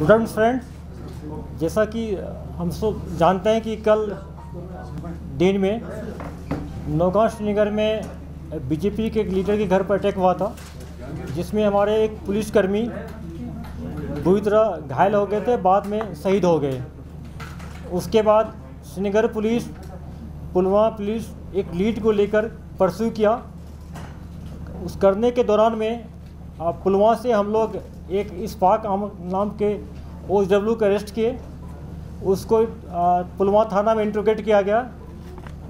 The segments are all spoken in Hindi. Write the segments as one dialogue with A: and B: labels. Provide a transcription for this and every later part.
A: स्टूडेंट फ्रेंड्स, जैसा कि हम सब जानते हैं कि कल दिन में नौगांव श्रीनगर में बीजेपी के एक लीडर के घर पर अटैक हुआ था, जिसमें हमारे एक पुलिसकर्मी बुरी तरह घायल हो गए थे, बाद में शहीद हो गए। उसके बाद श्रीनगर पुलिस, पुलवामा पुलिस एक लीड को लेकर परस्यू किया। उस करने के दौरान में पुलवामा से हम लोग एक इस्फाक नाम के OSW को अरेस्ट किए। उसको पुलवामा थाना में इंट्रोगेट किया गया।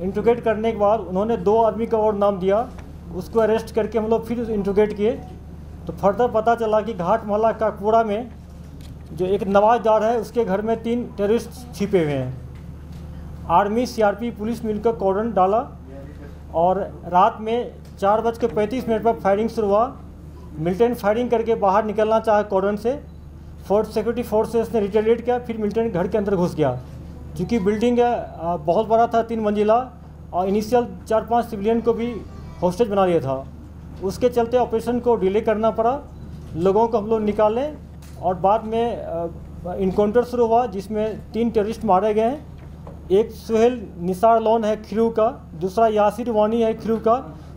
A: इंट्रोगेट करने के बाद उन्होंने 2 आदमी का और नाम दिया। उसको अरेस्ट करके हम लोग फिर इंट्रोगेट किए तो फर्दर पता चला कि घाट मोहल्ला काकपुरा में जो एक नवाजदार है, उसके घर में 3 टेररिस्ट छिपे हुए हैं। आर्मी CRP पुलिस मिलकर कॉर्डन डाला और रात में 4:35 पर फायरिंग शुरू हुआ। मिलिटेंट फायरिंग करके बाहर निकलना चाहा कॉर्डन से, फोर्ट सिक्योरिटी फोर्सेस ने रिटेलिएट किया। फिर मिलिटेंट घर के अंदर घुस गया। क्योंकि बिल्डिंग बहुत बड़ा था, 3 मंजिला, और इनिशियल 4-5 सिविलियन को भी हॉस्टेज बना लिया था। उसके चलते ऑपरेशन को डिले करना पड़ा, लोगों को हम लोग निकाले और बाद में इनकाउंटर शुरू हुआ, जिसमें 3 टेररिस्ट मारे गए हैं। एक सुहेल निसार लोन है खिरू का, दूसरा यासिर वानी है खिरू का,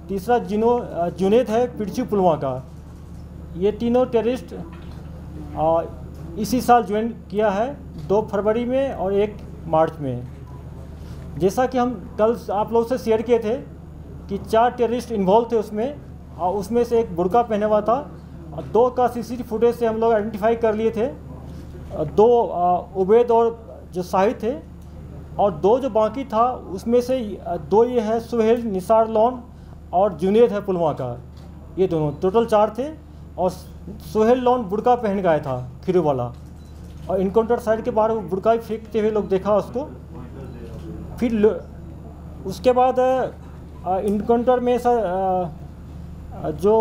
A: तीसरा जुनेद है पिरचू पुलवामा का। ये तीनों टेररिस्ट इसी साल ज्वाइन किया है, 2 फरवरी में और 1 मार्च में। जैसा कि हम कल आप लोग से शेयर किए थे कि 4 टेररिस्ट इन्वॉल्व थे उसमें, और उसमें से एक बुर्का पहने हुआ था। 2 का CCTV फुटेज से हम लोग आइडेंटिफाई कर लिए थे, 2 उबैद और जो शाहिद थे, और 2 जो बाकी था उसमें से 2 ये है सुहेल निसार लोन और जुनेद है पुलवामा का। ये दोनों टोटल 4 थे। और सुहेल लोन बुर्का पहन गया था खिरू वाला, और इनकाउंटर साइड के बाहर वो बुर्का ही फेंकते हुए लोग देखा उसको। फिर उसके बाद इनकाउंटर में जो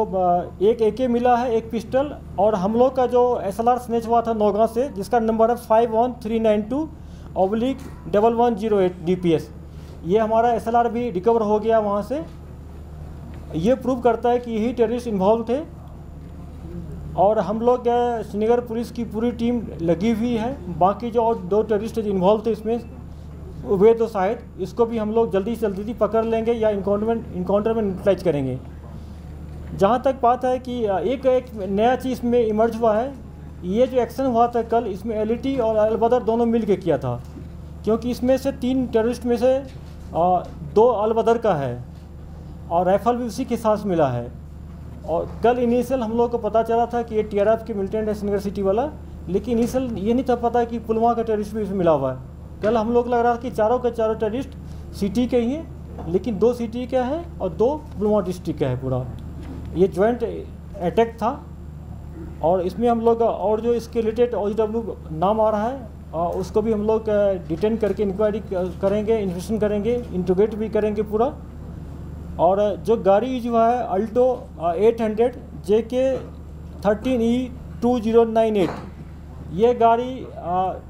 A: एक AK मिला है, एक पिस्टल, और हम लोग का जो SLR स्नेच हुआ था नौगांव से, जिसका नंबर है 51392/1108 DPS। ये हमारा SLR भी रिकवर हो गया वहाँ से। ये प्रूव करता है कि यही टेररिस्ट इन्वॉल्व थे। और हम लोग श्रीनगर पुलिस की पूरी टीम लगी हुई है। बाकी जो और 2 टेररिस्ट इन्वॉल्व थे इसमें, उबैद और शाहिद, इसको भी हम लोग जल्दी से जल्दी पकड़ लेंगे या इनकाउंटर में न्यूट्रलाइज करेंगे। जहाँ तक बात है कि एक नया चीज़ में इमर्ज हुआ है, ये जो एक्शन हुआ था कल, इसमें LET और अलबदर दोनों मिल के किया था। क्योंकि इसमें से 3 टेररिस्ट में से 2 अलबदर का है, और राइफल भी उसी के साथ मिला है। और कल इनिशियल हम लोग को पता चला था कि ये TRF के मिलिटेंट है श्रीनगर सिटी वाला, लेकिन इनिशियल ये नहीं था पता कि पुलवामा का टेररिस्ट भी इसमें मिला हुआ है। कल हम लोग लग रहा था कि चारों के चारों टेररिस्ट सिटी के ही हैं, लेकिन 2 सिटी का है और 2 पुलवामा डिस्ट्रिक्ट का है पूरा। ये ज्वाइंट अटैक था। और इसमें हम लोग और जो इसके रिलेटेड OSW नाम आ रहा है, उसको भी हम लोग डिटेन करके इंक्वायरी करेंगे, इन्वेस्टिगेशन करेंगे, इंट्रोगेट भी करेंगे पूरा। और जो गाड़ी यूज हुआ है अल्टो 800 JK 13E2098, ये गाड़ी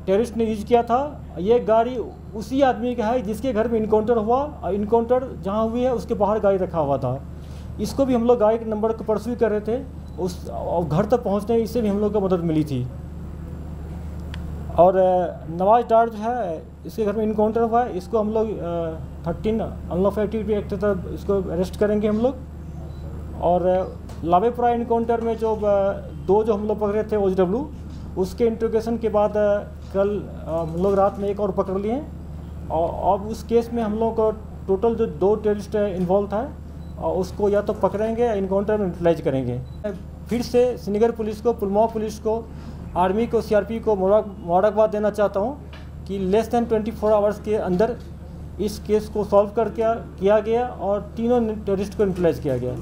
A: टेररिस्ट ने यूज किया था। ये गाड़ी उसी आदमी का है जिसके घर में इनकाउंटर हुआ, और इनकाउंटर जहाँ हुई है उसके बाहर गाड़ी रखा हुआ था। इसको भी हम लोग गाड़ी के नंबर को परस्यू कर रहे थे, उस घर तक पहुँचने इससे भी हम लोग को मदद मिली थी। और नवाज डार जो है, इसके घर में इनकाउंटर हुआ है, इसको हम लोग 13 अनलॉफुल एक्टिविटी एक्ट के तहत इसको अरेस्ट करेंगे हम लोग। और लावेपुरा इनकाउंटर में जो 2 जो हम लोग पकड़े थे OSW, उसके इंट्रोगेशन के बाद कल हम लोग रात में एक और पकड़ लिए। और अब उस केस में हम लोग को टोटल जो 2 टेररिस्ट इन्वॉल्व था, और उसको या तो पकड़ेंगे या इनकाउंटर में यूटिलाइज करेंगे। फिर से श्रीनगर पुलिस को, पुलवामा पुलिस को, आर्मी को, CRP को मुबारकबाद देना चाहता हूँ कि लेस दैन 24 आवर्स के अंदर इस केस को सॉल्व किया गया और तीनों टेररिस्ट को न्यूट्रलाइज किया गया।